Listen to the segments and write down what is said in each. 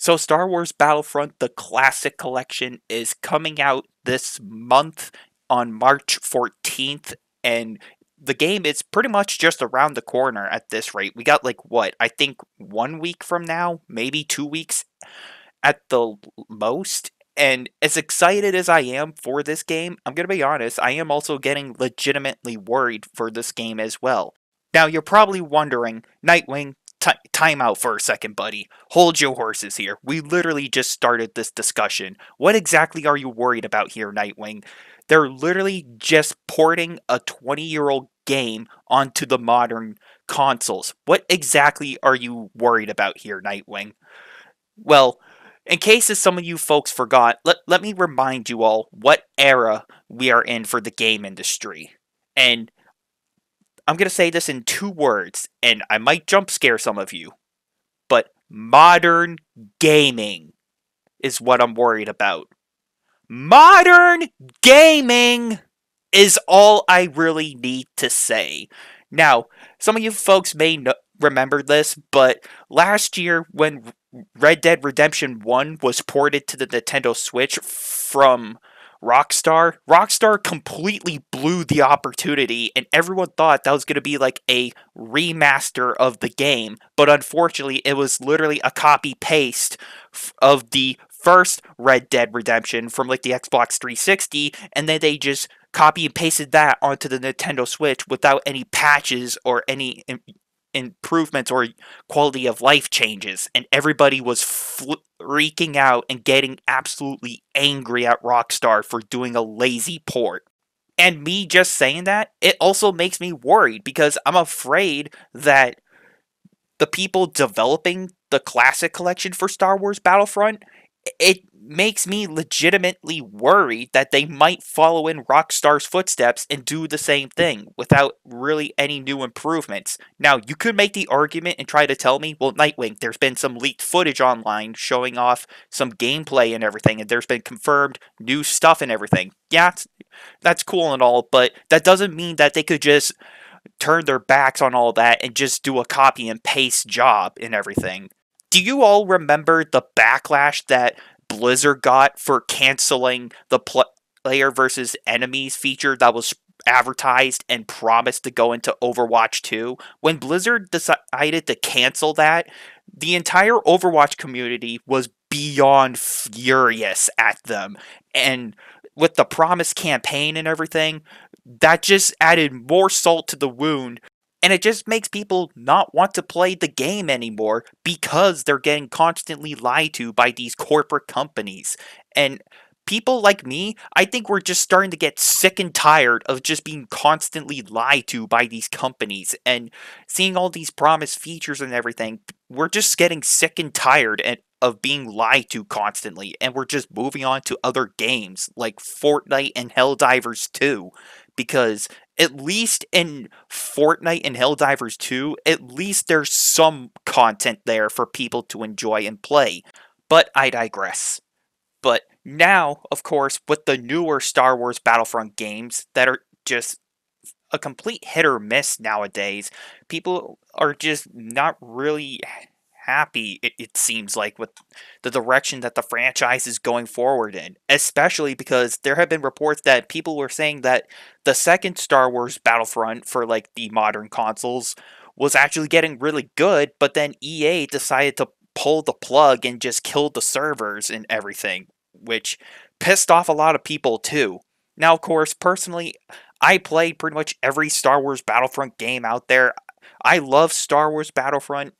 So, Star Wars Battlefront the Classic Collection is coming out this month on March 14th, and the game is pretty much just around the corner at this rate. We got like what? I think 1 week from now, maybe 2 weeks at the most. And as excited as I am for this game, I'm going to be honest, I am also getting legitimately worried for this game as well. Now, you're probably wondering, Nightwing, time out for a second, buddy. Hold your horses here. We literally just started this discussion. What exactly are you worried about here, Nightwing? They're literally just porting a 20-year-old game onto the modern consoles. What exactly are you worried about here, Nightwing? Well, in case some of you folks forgot, let me remind you all what era we are in for the game industry. And I'm going to say this in 2 words, and I might jump scare some of you, but modern gaming is what I'm worried about. Modern gaming is all I really need to say. Now, some of you folks may remember this, but last year when Red Dead Redemption 1 was ported to the Nintendo Switch from Rockstar completely blew the opportunity, and everyone thought that was going to be like a remaster of the game, but unfortunately it was literally a copy paste of the first Red Dead Redemption from like the Xbox 360, and then they just copy and pasted that onto the Nintendo Switch without any patches or any improvements or quality of life changes, and everybody was freaking out and getting absolutely angry at Rockstar for doing a lazy port. And me just saying that, it also makes me worried because I'm afraid that the people developing the classic collection for Star Wars Battlefront, it makes me legitimately worried that they might follow in Rockstar's footsteps and do the same thing without really any new improvements. Now, you could make the argument and try to tell me, well, Nightwing, there's been some leaked footage online showing off some gameplay and everything, and there's been confirmed new stuff and everything. Yeah, that's cool and all, but that doesn't mean that they could just turn their backs on all that and just do a copy and paste job and everything. Do you all remember the backlash that Blizzard got for canceling the player versus enemies feature that was advertised and promised to go into Overwatch 2? When Blizzard decided to cancel that, the entire Overwatch community was beyond furious at them. And with the promised campaign and everything, that just added more salt to the wound, and it just makes people not want to play the game anymore because they're getting constantly lied to by these corporate companies. And people like me, I think we're just starting to get sick and tired of just being constantly lied to by these companies and seeing all these promised features and everything. We're just getting sick and tired of being lied to constantly, and we're just moving on to other games like Fortnite and Helldivers 2, because at least in Fortnite and Helldivers 2, at least there's some content there for people to enjoy and play. But I digress. But now, of course, with the newer Star Wars Battlefront games that are just a complete hit or miss nowadays, people are just not really happy, it seems like, with the direction that the franchise is going forward in, especially because there have been reports that people were saying that the second Star Wars Battlefront for like the modern consoles was actually getting really good, but then EA decided to pull the plug and just kill the servers and everything, which pissed off a lot of people too. Now, of course, personally, I played pretty much every Star Wars Battlefront game out there. I love Star Wars Battlefront.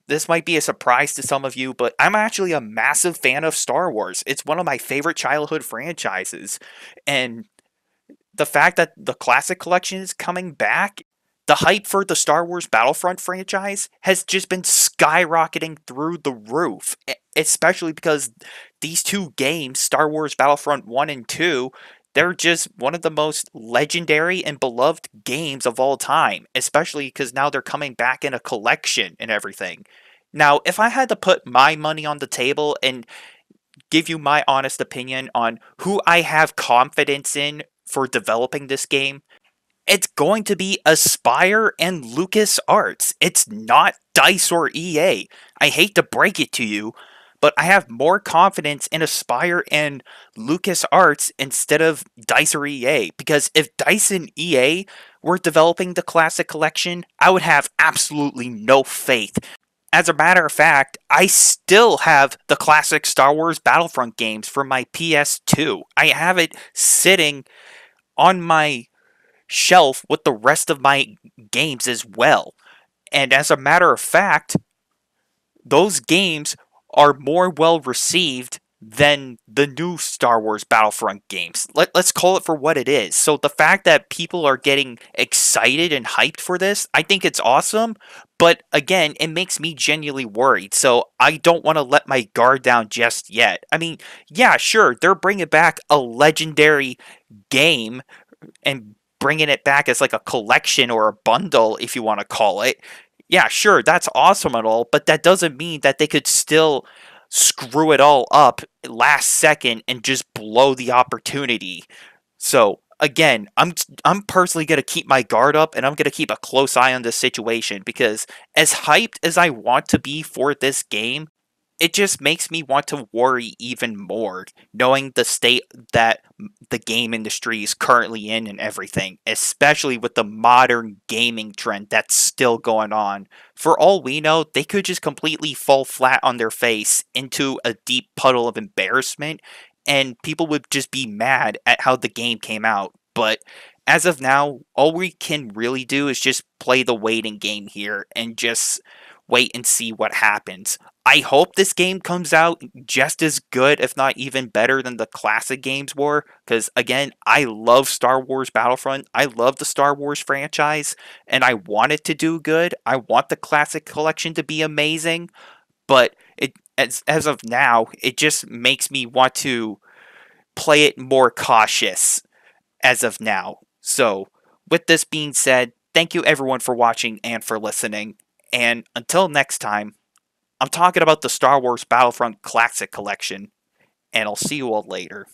This might be a surprise to some of you, but I'm actually a massive fan of Star Wars. It's one of my favorite childhood franchises. And the fact that the Classic Collection is coming back, the hype for the Star Wars Battlefront franchise has just been skyrocketing through the roof. Especially because these two games, Star Wars Battlefront 1 and 2, they're just one of the most legendary and beloved games of all time, especially because now they're coming back in a collection and everything. Now, if I had to put my money on the table and give you my honest opinion on who I have confidence in for developing this game, it's going to be Aspyr and LucasArts. It's not DICE or EA. I hate to break it to you, but I have more confidence in Aspyr and LucasArts instead of DICE or EA. Because if DICE and EA were developing the Classic Collection, I would have absolutely no faith. As a matter of fact, I still have the classic Star Wars Battlefront games from my PS2. I have it sitting on my shelf with the rest of my games as well. And as a matter of fact, those games are more well received than the new Star Wars Battlefront games. Let's call it for what it is. So the fact that people are getting excited and hyped for this, I think it's awesome. But again, it makes me genuinely worried. So I don't want to let my guard down just yet. I mean, yeah, sure, they're bringing back a legendary game and bringing it back as like a collection or a bundle, if you want to call it. Yeah, sure, that's awesome and all, but that doesn't mean that they could still screw it all up last second and just blow the opportunity. So again, I'm personally going to keep my guard up and I'm going to keep a close eye on this situation because as hyped as I want to be for this game, it just makes me want to worry even more, knowing the state that the game industry is currently in and everything, especially with the modern gaming trend that's still going on. For all we know, they could just completely fall flat on their face into a deep puddle of embarrassment, and people would just be mad at how the game came out. But as of now, all we can really do is just play the waiting game here and just wait and see what happens. I hope this game comes out just as good, if not even better than the classic games were, because again, I love Star Wars Battlefront. I love the Star Wars franchise, and I want it to do good. I want the classic collection to be amazing, but as of now, it just makes me want to play it more cautious as of now. So, with this being said, thank you everyone for watching and for listening. And until next time, I'm talking about the Star Wars Battlefront Classic Collection, and I'll see you all later.